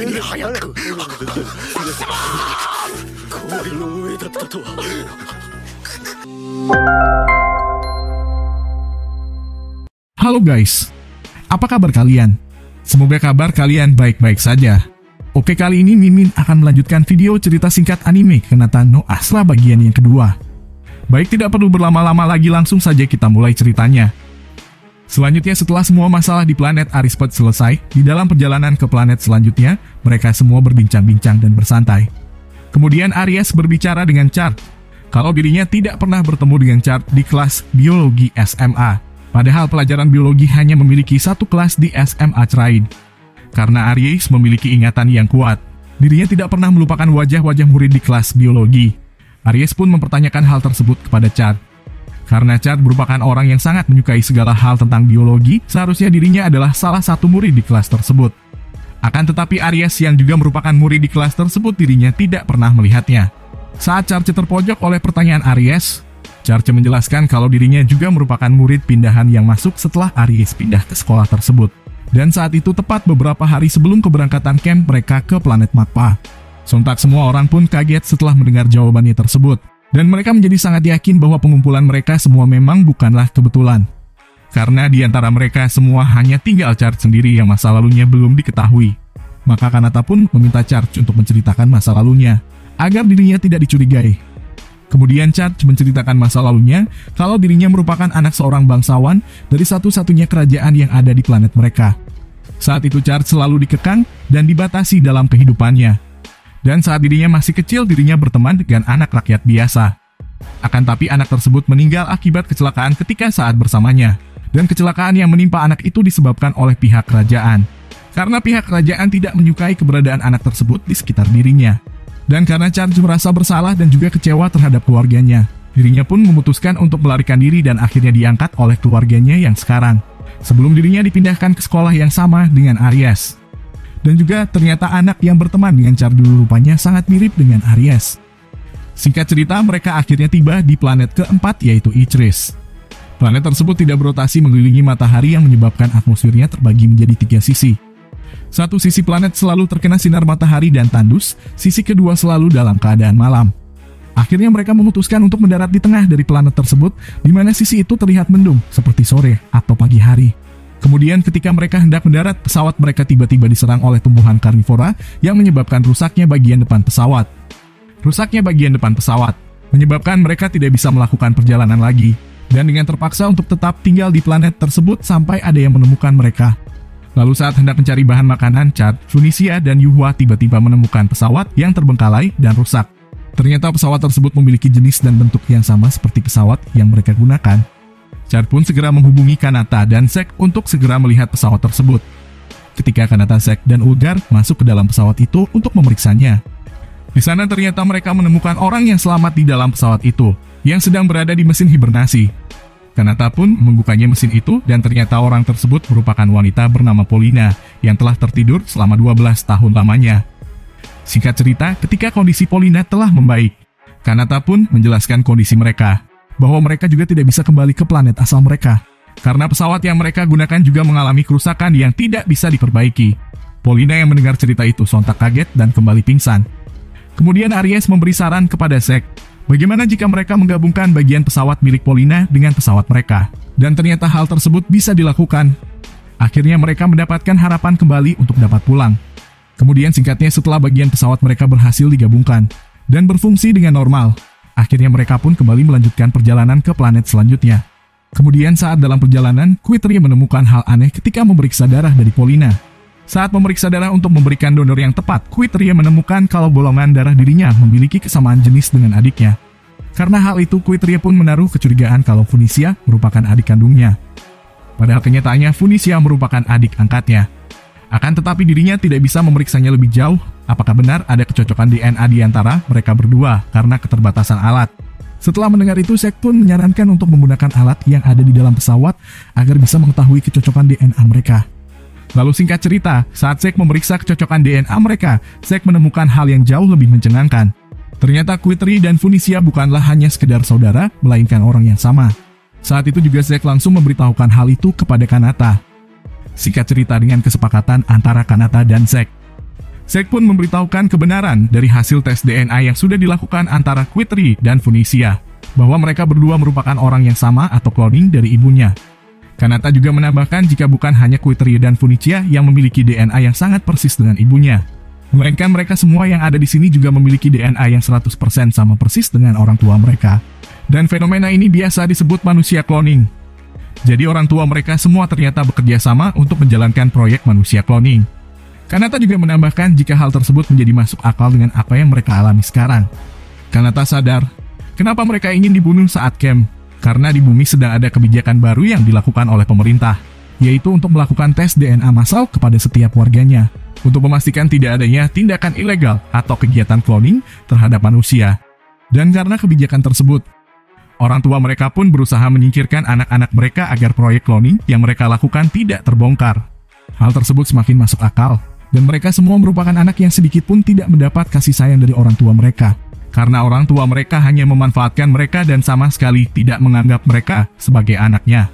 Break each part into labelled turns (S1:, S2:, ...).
S1: に早く氷の上だったとは。
S2: Halo guys, apa kabar kalian? Semoga kabar kalian baik-baik saja. Oke, kali ini Mimin akan melanjutkan video cerita singkat anime Kanata no Astra bagian yang kedua. Baik, tidak perlu berlama-lama lagi, langsung saja kita mulai ceritanya. Selanjutnya, setelah semua masalah di planet Arispot selesai, di dalam perjalanan ke planet selanjutnya, mereka semua berbincang-bincang dan bersantai. Kemudian Aries berbicara dengan Chart, kalau dirinya tidak pernah bertemu dengan Chart di kelas biologi SMA. Padahal pelajaran biologi hanya memiliki satu kelas di SMA Trade. Karena Aries memiliki ingatan yang kuat, dirinya tidak pernah melupakan wajah-wajah murid di kelas biologi. Aries pun mempertanyakan hal tersebut kepada Chart. Karena Chart merupakan orang yang sangat menyukai segala hal tentang biologi, seharusnya dirinya adalah salah satu murid di kelas tersebut. Akan tetapi Aries yang juga merupakan murid di kelas tersebut, dirinya tidak pernah melihatnya. Saat Chart terpojok oleh pertanyaan Aries, Chart menjelaskan kalau dirinya juga merupakan murid pindahan yang masuk setelah Aries pindah ke sekolah tersebut. Dan saat itu tepat beberapa hari sebelum keberangkatan camp mereka ke planet Magma. Sontak semua orang pun kaget setelah mendengar jawabannya tersebut. Dan mereka menjadi sangat yakin bahwa pengumpulan mereka semua memang bukanlah kebetulan. Karena di antara mereka semua hanya tinggal Chart sendiri yang masa lalunya belum diketahui. Maka Kanata pun meminta Chart untuk menceritakan masa lalunya, agar dirinya tidak dicurigai. Kemudian Chart menceritakan masa lalunya kalau dirinya merupakan anak seorang bangsawan dari satu-satunya kerajaan yang ada di planet mereka. Saat itu Chart selalu dikekang dan dibatasi dalam kehidupannya. Dan saat dirinya masih kecil, dirinya berteman dengan anak rakyat biasa. Akan tapi anak tersebut meninggal akibat kecelakaan ketika saat bersamanya. Dan kecelakaan yang menimpa anak itu disebabkan oleh pihak kerajaan. Karena pihak kerajaan tidak menyukai keberadaan anak tersebut di sekitar dirinya. Dan karena Chart merasa bersalah dan juga kecewa terhadap keluarganya, dirinya pun memutuskan untuk melarikan diri dan akhirnya diangkat oleh keluarganya yang sekarang. Sebelum dirinya dipindahkan ke sekolah yang sama dengan Aries. Dan juga ternyata anak yang berteman dengan Chart dulu rupanya sangat mirip dengan Aries. Singkat cerita, mereka akhirnya tiba di planet keempat, yaitu Itris. Planet tersebut tidak berotasi mengelilingi matahari yang menyebabkan atmosfernya terbagi menjadi 3 sisi. Satu sisi planet selalu terkena sinar matahari dan tandus, sisi kedua selalu dalam keadaan malam. Akhirnya mereka memutuskan untuk mendarat di tengah dari planet tersebut, di mana sisi itu terlihat mendung, seperti sore atau pagi hari. Kemudian ketika mereka hendak mendarat, pesawat mereka tiba-tiba diserang oleh tumbuhan karnivora yang menyebabkan rusaknya bagian depan pesawat. Rusaknya bagian depan pesawat menyebabkan mereka tidak bisa melakukan perjalanan lagi, dan dengan terpaksa untuk tetap tinggal di planet tersebut sampai ada yang menemukan mereka. Lalu saat hendak mencari bahan makanan, Chart, Funisia, dan Yuhua tiba-tiba menemukan pesawat yang terbengkalai dan rusak. Ternyata pesawat tersebut memiliki jenis dan bentuk yang sama seperti pesawat yang mereka gunakan. Chart pun segera menghubungi Kanata dan Zack untuk segera melihat pesawat tersebut. Ketika Kanata, Zack, dan Ulgar masuk ke dalam pesawat itu untuk memeriksanya. Di sana ternyata mereka menemukan orang yang selamat di dalam pesawat itu, yang sedang berada di mesin hibernasi. Kanata pun membukanya mesin itu dan ternyata orang tersebut merupakan wanita bernama Polina yang telah tertidur selama 12 tahun lamanya. Singkat cerita, ketika kondisi Polina telah membaik, Kanata pun menjelaskan kondisi mereka, bahwa mereka juga tidak bisa kembali ke planet asal mereka, karena pesawat yang mereka gunakan juga mengalami kerusakan yang tidak bisa diperbaiki. Polina yang mendengar cerita itu sontak kaget dan kembali pingsan. Kemudian Aries memberi saran kepada Zack, bagaimana jika mereka menggabungkan bagian pesawat milik Polina dengan pesawat mereka? Dan ternyata hal tersebut bisa dilakukan. Akhirnya mereka mendapatkan harapan kembali untuk dapat pulang. Kemudian singkatnya setelah bagian pesawat mereka berhasil digabungkan dan berfungsi dengan normal, akhirnya mereka pun kembali melanjutkan perjalanan ke planet selanjutnya. Kemudian saat dalam perjalanan, Quitri menemukan hal aneh ketika memeriksa darah dari Polina. Saat memeriksa darah untuk memberikan donor yang tepat, Quitri menemukan kalau golongan darah dirinya memiliki kesamaan jenis dengan adiknya. Karena hal itu, Quitri pun menaruh kecurigaan kalau Funisia merupakan adik kandungnya. Padahal kenyataannya Funisia merupakan adik angkatnya. Akan tetapi dirinya tidak bisa memeriksanya lebih jauh, apakah benar ada kecocokan DNA di antara mereka berdua karena keterbatasan alat. Setelah mendengar itu, Zack pun menyarankan untuk menggunakan alat yang ada di dalam pesawat agar bisa mengetahui kecocokan DNA mereka. Lalu singkat cerita, saat Zack memeriksa kecocokan DNA mereka, Zack menemukan hal yang jauh lebih mencengangkan. Ternyata Quitri dan Funisia bukanlah hanya sekedar saudara, melainkan orang yang sama. Saat itu juga Zack langsung memberitahukan hal itu kepada Kanata. Singkat cerita dengan kesepakatan antara Kanata dan Zack. Zack pun memberitahukan kebenaran dari hasil tes DNA yang sudah dilakukan antara Quitri dan Funisia, bahwa mereka berdua merupakan orang yang sama atau cloning dari ibunya. Kanata juga menambahkan jika bukan hanya Quitri dan Funisia yang memiliki DNA yang sangat persis dengan ibunya, melainkan mereka semua yang ada di sini juga memiliki DNA yang 100% sama persis dengan orang tua mereka. Dan fenomena ini biasa disebut manusia cloning. Jadi orang tua mereka semua ternyata bekerja sama untuk menjalankan proyek manusia cloning. Kanata juga menambahkan jika hal tersebut menjadi masuk akal dengan apa yang mereka alami sekarang. Kanata sadar, kenapa mereka ingin dibunuh saat camp? Karena di bumi sedang ada kebijakan baru yang dilakukan oleh pemerintah, yaitu untuk melakukan tes DNA massal kepada setiap warganya, untuk memastikan tidak adanya tindakan ilegal atau kegiatan cloning terhadap manusia. Dan karena kebijakan tersebut, orang tua mereka pun berusaha menyingkirkan anak-anak mereka agar proyek cloning yang mereka lakukan tidak terbongkar. Hal tersebut semakin masuk akal, dan mereka semua merupakan anak yang sedikit pun tidak mendapat kasih sayang dari orang tua mereka, karena orang tua mereka hanya memanfaatkan mereka dan sama sekali tidak menganggap mereka sebagai anaknya.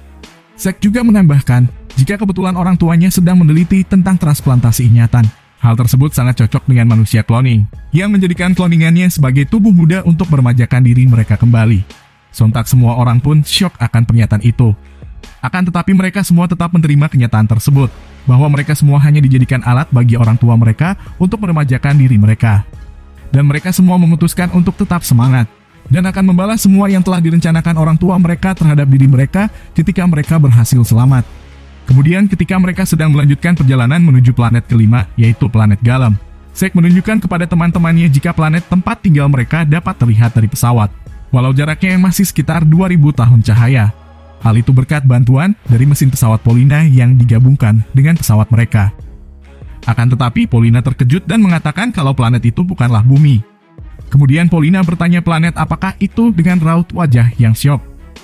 S2: Zack juga menambahkan, jika kebetulan orang tuanya sedang meneliti tentang transplantasi ingatan, hal tersebut sangat cocok dengan manusia cloning, yang menjadikan cloningannya sebagai tubuh muda untuk meremajakan diri mereka kembali. Sontak semua orang pun syok akan pernyataan itu. Akan tetapi mereka semua tetap menerima kenyataan tersebut, bahwa mereka semua hanya dijadikan alat bagi orang tua mereka untuk meremajakan diri mereka. Dan mereka semua memutuskan untuk tetap semangat, dan akan membalas semua yang telah direncanakan orang tua mereka terhadap diri mereka ketika mereka berhasil selamat. Kemudian ketika mereka sedang melanjutkan perjalanan menuju planet kelima, yaitu planet Galam, Zack menunjukkan kepada teman-temannya jika planet tempat tinggal mereka dapat terlihat dari pesawat, walau jaraknya yang masih sekitar 2000 tahun cahaya. Hal itu berkat bantuan dari mesin pesawat Polina yang digabungkan dengan pesawat mereka. Akan tetapi Polina terkejut dan mengatakan kalau planet itu bukanlah bumi. Kemudian Polina bertanya planet apakah itu dengan raut wajah yang syok.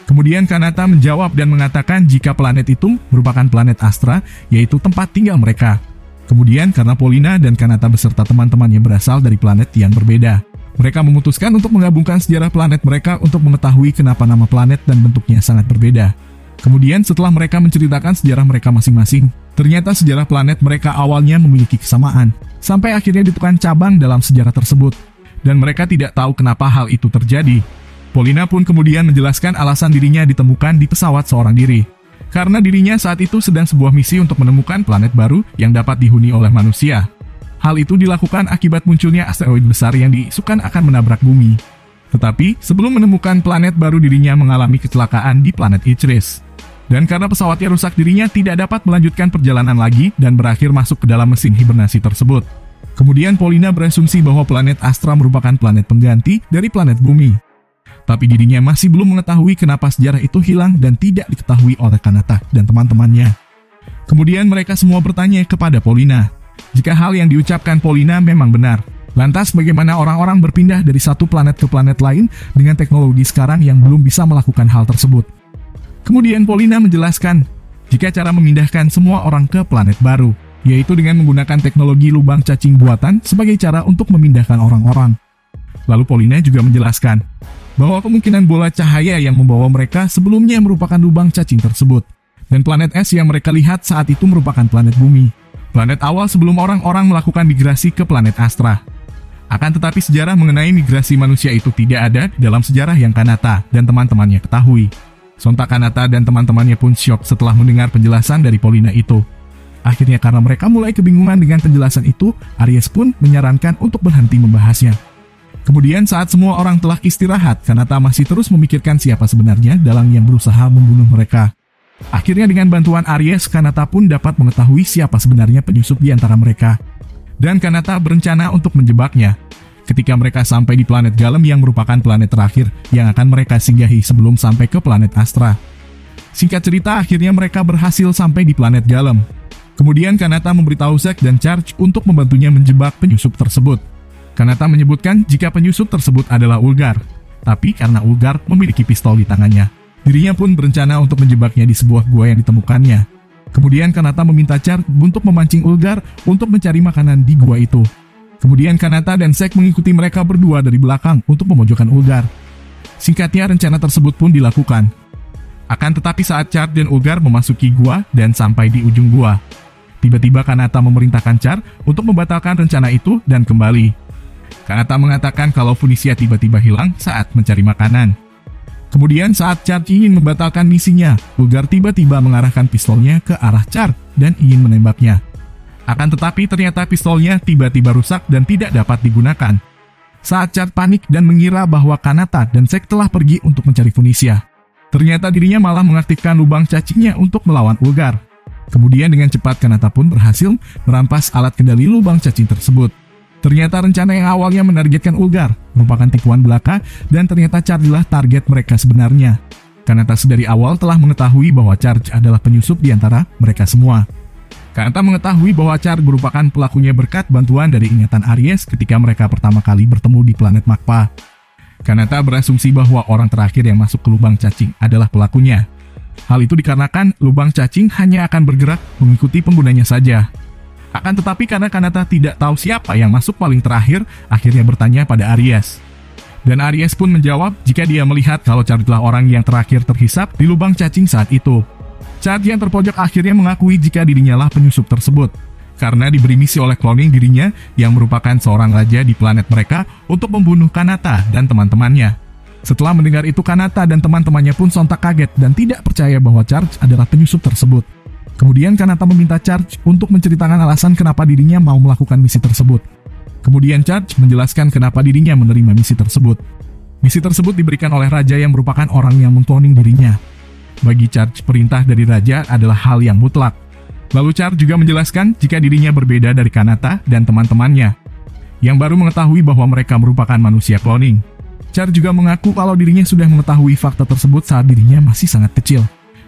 S2: Kemudian Kanata menjawab dan mengatakan jika planet itu merupakan planet Astra, yaitu tempat tinggal mereka. Kemudian karena Polina dan Kanata beserta teman-temannya berasal dari planet yang berbeda, mereka memutuskan untuk menggabungkan sejarah planet mereka untuk mengetahui kenapa nama planet dan bentuknya sangat berbeda. Kemudian setelah mereka menceritakan sejarah mereka masing-masing, ternyata sejarah planet mereka awalnya memiliki kesamaan, sampai akhirnya ditemukan cabang dalam sejarah tersebut. Dan mereka tidak tahu kenapa hal itu terjadi. Polina pun kemudian menjelaskan alasan dirinya ditemukan di pesawat seorang diri, karena dirinya saat itu sedang sebuah misi untuk menemukan planet baru yang dapat dihuni oleh manusia. Hal itu dilakukan akibat munculnya asteroid besar yang diisukan akan menabrak bumi. Tetapi, sebelum menemukan planet baru dirinya mengalami kecelakaan di planet Ichris. Dan karena pesawatnya rusak dirinya tidak dapat melanjutkan perjalanan lagi dan berakhir masuk ke dalam mesin hibernasi tersebut. Kemudian Polina berasumsi bahwa planet Astra merupakan planet pengganti dari planet bumi. Tapi dirinya masih belum mengetahui kenapa sejarah itu hilang dan tidak diketahui oleh Kanata dan teman-temannya. Kemudian mereka semua bertanya kepada Polina, jika hal yang diucapkan Polina memang benar, lantas bagaimana orang-orang berpindah dari satu planet ke planet lain dengan teknologi sekarang yang belum bisa melakukan hal tersebut? Kemudian Polina menjelaskan, jika cara memindahkan semua orang ke planet baru, yaitu dengan menggunakan teknologi lubang cacing buatan sebagai cara untuk memindahkan orang-orang. Lalu Polina juga menjelaskan, bahwa kemungkinan bola cahaya yang membawa mereka sebelumnya merupakan lubang cacing tersebut, dan planet es yang mereka lihat saat itu merupakan planet bumi. Planet awal sebelum orang-orang melakukan migrasi ke planet Astra. Akan tetapi sejarah mengenai migrasi manusia itu tidak ada dalam sejarah yang Kanata dan teman-temannya ketahui. Sontak Kanata dan teman-temannya pun syok setelah mendengar penjelasan dari Polina itu. Akhirnya karena mereka mulai kebingungan dengan penjelasan itu, Aries pun menyarankan untuk berhenti membahasnya. Kemudian saat semua orang telah istirahat, Kanata masih terus memikirkan siapa sebenarnya dalang yang berusaha membunuh mereka. Akhirnya dengan bantuan Aries, Kanata pun dapat mengetahui siapa sebenarnya penyusup di antara mereka. Dan Kanata berencana untuk menjebaknya. Ketika mereka sampai di planet Galam yang merupakan planet terakhir yang akan mereka singgahi sebelum sampai ke planet Astra. Singkat cerita, akhirnya mereka berhasil sampai di planet Galam. Kemudian Kanata memberitahu Zack dan Charge untuk membantunya menjebak penyusup tersebut. Kanata menyebutkan jika penyusup tersebut adalah Ulgar. Tapi karena Ulgar memiliki pistol di tangannya, dirinya pun berencana untuk menjebaknya di sebuah gua yang ditemukannya. Kemudian Kanata meminta Char untuk memancing Ulgar untuk mencari makanan di gua itu. Kemudian Kanata dan Zack mengikuti mereka berdua dari belakang untuk memojokkan Ulgar. Singkatnya rencana tersebut pun dilakukan. Akan tetapi saat Char dan Ulgar memasuki gua dan sampai di ujung gua, tiba-tiba Kanata memerintahkan Char untuk membatalkan rencana itu dan kembali. Kanata mengatakan kalau Funisia tiba-tiba hilang saat mencari makanan. Kemudian saat Char ingin membatalkan misinya, Ulgar tiba-tiba mengarahkan pistolnya ke arah Char dan ingin menembaknya. Akan tetapi ternyata pistolnya tiba-tiba rusak dan tidak dapat digunakan. Saat Char panik dan mengira bahwa Kanata dan Zack telah pergi untuk mencari Funisia, ternyata dirinya malah mengaktifkan lubang cacingnya untuk melawan Ulgar. Kemudian dengan cepat Kanata pun berhasil merampas alat kendali lubang cacing tersebut. Ternyata rencana yang awalnya menargetkan Ulgar merupakan tipuan belaka dan ternyata Charge-lah target mereka sebenarnya. Kanata dari awal telah mengetahui bahwa Charge adalah penyusup di antara mereka semua. Kanata mengetahui bahwa Charge merupakan pelakunya berkat bantuan dari ingatan Aries ketika mereka pertama kali bertemu di planet Magpa. Kanata berasumsi bahwa orang terakhir yang masuk ke lubang cacing adalah pelakunya. Hal itu dikarenakan lubang cacing hanya akan bergerak mengikuti penggunanya saja. Akan tetapi karena Kanata tidak tahu siapa yang masuk paling terakhir, akhirnya bertanya pada Aries. Dan Aries pun menjawab jika dia melihat kalau Charge adalah orang yang terakhir terhisap di lubang cacing saat itu. Charge yang terpojok akhirnya mengakui jika dirinya lah penyusup tersebut, karena diberi misi oleh cloning dirinya yang merupakan seorang raja di planet mereka untuk membunuh Kanata dan teman-temannya. Setelah mendengar itu, Kanata dan teman-temannya pun sontak kaget dan tidak percaya bahwa Charge adalah penyusup tersebut. Kemudian Kanata meminta Charge untuk menceritakan alasan kenapa dirinya mau melakukan misi tersebut. Kemudian Charge menjelaskan kenapa dirinya menerima misi tersebut. Misi tersebut diberikan oleh raja yang merupakan orang yang mengkloning dirinya. Bagi Charge, perintah dari raja adalah hal yang mutlak. Lalu Charge juga menjelaskan jika dirinya berbeda dari Kanata dan teman-temannya, yang baru mengetahui bahwa mereka merupakan manusia cloning. Charge juga mengaku kalau dirinya sudah mengetahui fakta tersebut saat dirinya masih sangat kecil,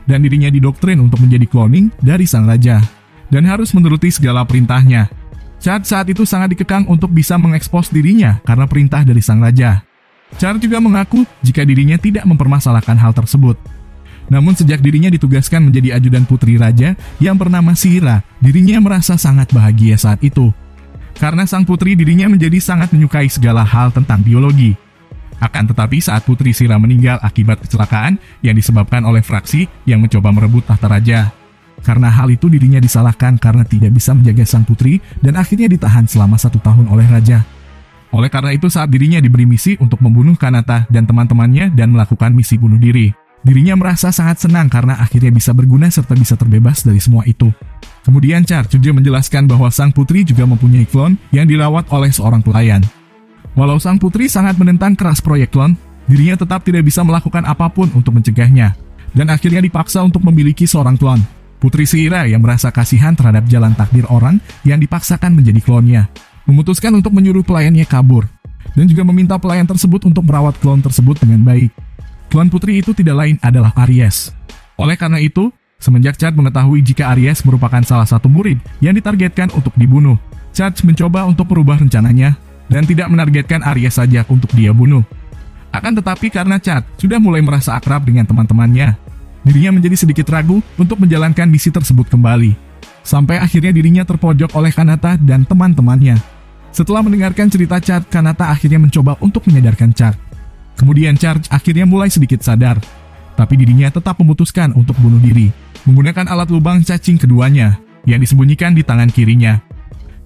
S2: dan dirinya didoktrin untuk menjadi cloning dari sang raja, dan harus menuruti segala perintahnya. Charge saat itu sangat dikekang untuk bisa mengekspos dirinya karena perintah dari sang raja. Charge juga mengaku jika dirinya tidak mempermasalahkan hal tersebut. Namun sejak dirinya ditugaskan menjadi ajudan putri raja yang bernama Sira, dirinya merasa sangat bahagia saat itu. Karena sang putri dirinya menjadi sangat menyukai segala hal tentang biologi. Akan tetapi saat Putri Sira meninggal akibat kecelakaan yang disebabkan oleh fraksi yang mencoba merebut tahta raja. Karena hal itu dirinya disalahkan karena tidak bisa menjaga sang putri dan akhirnya ditahan selama 1 tahun oleh raja. Oleh karena itu saat dirinya diberi misi untuk membunuh Kanata dan teman-temannya dan melakukan misi bunuh diri, dirinya merasa sangat senang karena akhirnya bisa berguna serta bisa terbebas dari semua itu. Kemudian Charge juga menjelaskan bahwa sang putri juga mempunyai klon yang dirawat oleh seorang pelayan. Walau sang putri sangat menentang keras proyek klon, dirinya tetap tidak bisa melakukan apapun untuk mencegahnya, dan akhirnya dipaksa untuk memiliki seorang klon. Putri Sira yang merasa kasihan terhadap jalan takdir orang yang dipaksakan menjadi klonnya, memutuskan untuk menyuruh pelayannya kabur, dan juga meminta pelayan tersebut untuk merawat klon tersebut dengan baik. Klon putri itu tidak lain adalah Aries. Oleh karena itu, semenjak Charge mengetahui jika Aries merupakan salah satu murid yang ditargetkan untuk dibunuh, Charge mencoba untuk merubah rencananya dan tidak menargetkan Aries saja untuk dia bunuh. Akan tetapi karena Charge sudah mulai merasa akrab dengan teman-temannya, dirinya menjadi sedikit ragu untuk menjalankan misi tersebut kembali. Sampai akhirnya dirinya terpojok oleh Kanata dan teman-temannya. Setelah mendengarkan cerita Charge, Kanata akhirnya mencoba untuk menyadarkan Charge. Kemudian Charge akhirnya mulai sedikit sadar, tapi dirinya tetap memutuskan untuk bunuh diri, menggunakan alat lubang cacing keduanya, yang disembunyikan di tangan kirinya.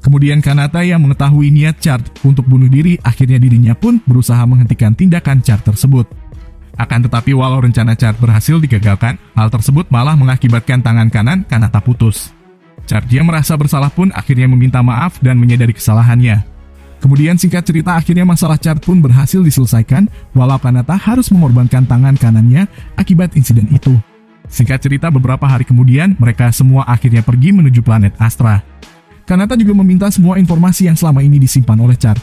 S2: Kemudian Kanata yang mengetahui niat Charge untuk bunuh diri, akhirnya dirinya pun berusaha menghentikan tindakan Charge tersebut. Akan tetapi walau rencana Charge berhasil digagalkan, hal tersebut malah mengakibatkan tangan kanan Kanata putus. Charge yang merasa bersalah pun akhirnya meminta maaf dan menyadari kesalahannya. Kemudian singkat cerita akhirnya masalah Charge pun berhasil diselesaikan walau Kanata harus mengorbankan tangan kanannya akibat insiden itu. Singkat cerita beberapa hari kemudian mereka semua akhirnya pergi menuju planet Astra. Kanata juga meminta semua informasi yang selama ini disimpan oleh Charge.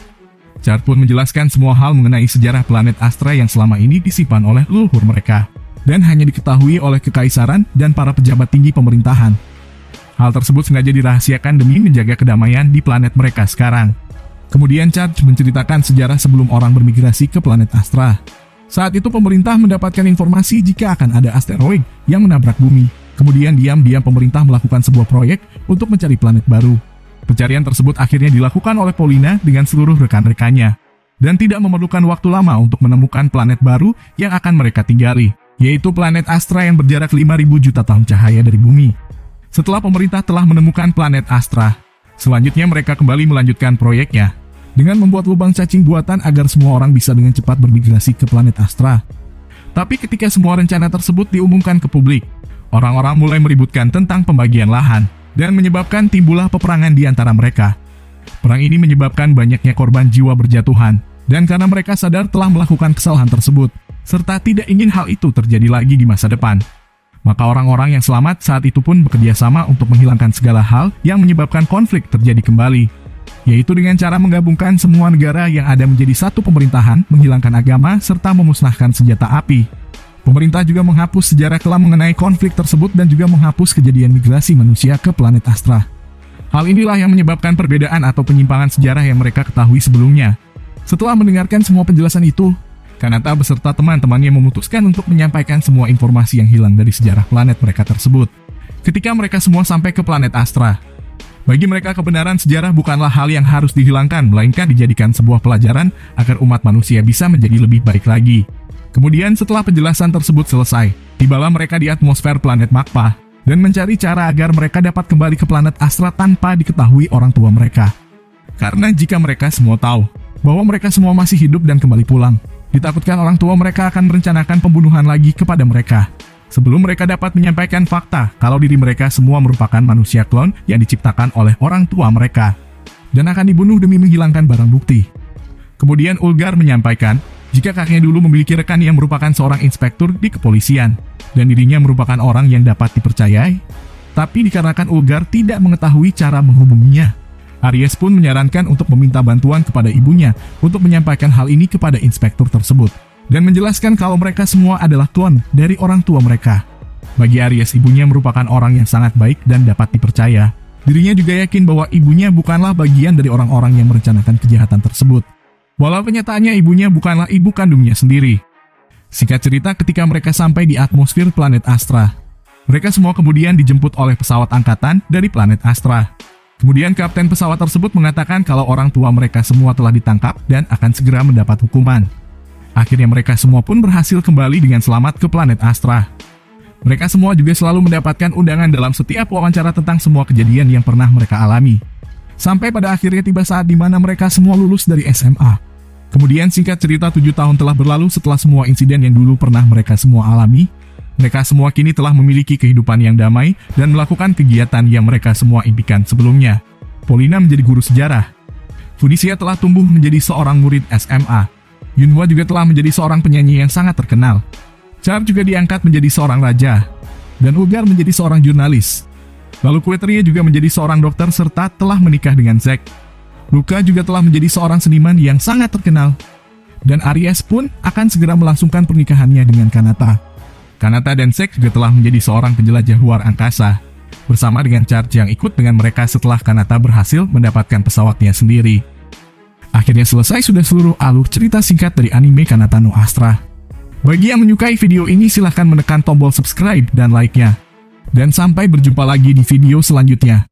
S2: Charge pun menjelaskan semua hal mengenai sejarah planet Astra yang selama ini disimpan oleh leluhur mereka dan hanya diketahui oleh kekaisaran dan para pejabat tinggi pemerintahan. Hal tersebut sengaja dirahasiakan demi menjaga kedamaian di planet mereka sekarang. Kemudian Charge menceritakan sejarah sebelum orang bermigrasi ke planet Astra. Saat itu pemerintah mendapatkan informasi jika akan ada asteroid yang menabrak bumi. Kemudian diam-diam pemerintah melakukan sebuah proyek untuk mencari planet baru. Pencarian tersebut akhirnya dilakukan oleh Paulina dengan seluruh rekan-rekannya, dan tidak memerlukan waktu lama untuk menemukan planet baru yang akan mereka tinggali, yaitu planet Astra yang berjarak 5.000 juta tahun cahaya dari bumi. Setelah pemerintah telah menemukan planet Astra, selanjutnya mereka kembali melanjutkan proyeknya dengan membuat lubang cacing buatan agar semua orang bisa dengan cepat bermigrasi ke planet Astra. Tapi ketika semua rencana tersebut diumumkan ke publik, orang-orang mulai meributkan tentang pembagian lahan dan menyebabkan timbullah peperangan di antara mereka. Perang ini menyebabkan banyaknya korban jiwa berjatuhan, dan karena mereka sadar telah melakukan kesalahan tersebut, serta tidak ingin hal itu terjadi lagi di masa depan, maka orang-orang yang selamat saat itu pun bekerja sama untuk menghilangkan segala hal yang menyebabkan konflik terjadi kembali, yaitu dengan cara menggabungkan semua negara yang ada menjadi satu pemerintahan, menghilangkan agama, serta memusnahkan senjata api. Pemerintah juga menghapus sejarah kelam mengenai konflik tersebut dan juga menghapus kejadian migrasi manusia ke planet Astra. Hal inilah yang menyebabkan perbedaan atau penyimpangan sejarah yang mereka ketahui sebelumnya. Setelah mendengarkan semua penjelasan itu, Kanata beserta teman-temannya memutuskan untuk menyampaikan semua informasi yang hilang dari sejarah planet mereka tersebut. Ketika mereka semua sampai ke planet Astra, bagi mereka kebenaran sejarah bukanlah hal yang harus dihilangkan, melainkan dijadikan sebuah pelajaran agar umat manusia bisa menjadi lebih baik lagi. Kemudian setelah penjelasan tersebut selesai, tibalah mereka di atmosfer planet Makpa dan mencari cara agar mereka dapat kembali ke planet Astra tanpa diketahui orang tua mereka. Karena jika mereka semua tahu bahwa mereka semua masih hidup dan kembali pulang, ditakutkan orang tua mereka akan merencanakan pembunuhan lagi kepada mereka, sebelum mereka dapat menyampaikan fakta kalau diri mereka semua merupakan manusia klon yang diciptakan oleh orang tua mereka, dan akan dibunuh demi menghilangkan barang bukti. Kemudian Ulgar menyampaikan, jika kakeknya dulu memiliki rekan yang merupakan seorang inspektur di kepolisian, dan dirinya merupakan orang yang dapat dipercayai, tapi dikarenakan Ulgar tidak mengetahui cara menghubunginya, Aries pun menyarankan untuk meminta bantuan kepada ibunya untuk menyampaikan hal ini kepada inspektur tersebut, dan menjelaskan kalau mereka semua adalah klon dari orang tua mereka. Bagi Aries, ibunya merupakan orang yang sangat baik dan dapat dipercaya. Dirinya juga yakin bahwa ibunya bukanlah bagian dari orang-orang yang merencanakan kejahatan tersebut, walau kenyataannya ibunya bukanlah ibu kandungnya sendiri. Singkat cerita, ketika mereka sampai di atmosfer planet Astra, mereka semua kemudian dijemput oleh pesawat angkatan dari planet Astra. Kemudian kapten pesawat tersebut mengatakan kalau orang tua mereka semua telah ditangkap dan akan segera mendapat hukuman. Akhirnya mereka semua pun berhasil kembali dengan selamat ke planet Astra. Mereka semua juga selalu mendapatkan undangan dalam setiap wawancara tentang semua kejadian yang pernah mereka alami. Sampai pada akhirnya tiba saat di mana mereka semua lulus dari SMA. Kemudian singkat cerita 7 tahun telah berlalu setelah semua insiden yang dulu pernah mereka semua alami. Mereka semua kini telah memiliki kehidupan yang damai dan melakukan kegiatan yang mereka semua impikan sebelumnya. Polina menjadi guru sejarah. Funisia telah tumbuh menjadi seorang murid SMA. Yunhua juga telah menjadi seorang penyanyi yang sangat terkenal. Char juga diangkat menjadi seorang raja. Dan Ulgar menjadi seorang jurnalis. Lalu Quetria juga menjadi seorang dokter serta telah menikah dengan Zack. Luka juga telah menjadi seorang seniman yang sangat terkenal. Dan Aries pun akan segera melangsungkan pernikahannya dengan Kanata. Kanata dan Zack juga telah menjadi seorang penjelajah luar angkasa, bersama dengan Charge yang ikut dengan mereka setelah Kanata berhasil mendapatkan pesawatnya sendiri. Akhirnya selesai sudah seluruh alur cerita singkat dari anime Kanata no Astra. Bagi yang menyukai video ini silahkan menekan tombol subscribe dan like-nya. Dan sampai berjumpa lagi di video selanjutnya.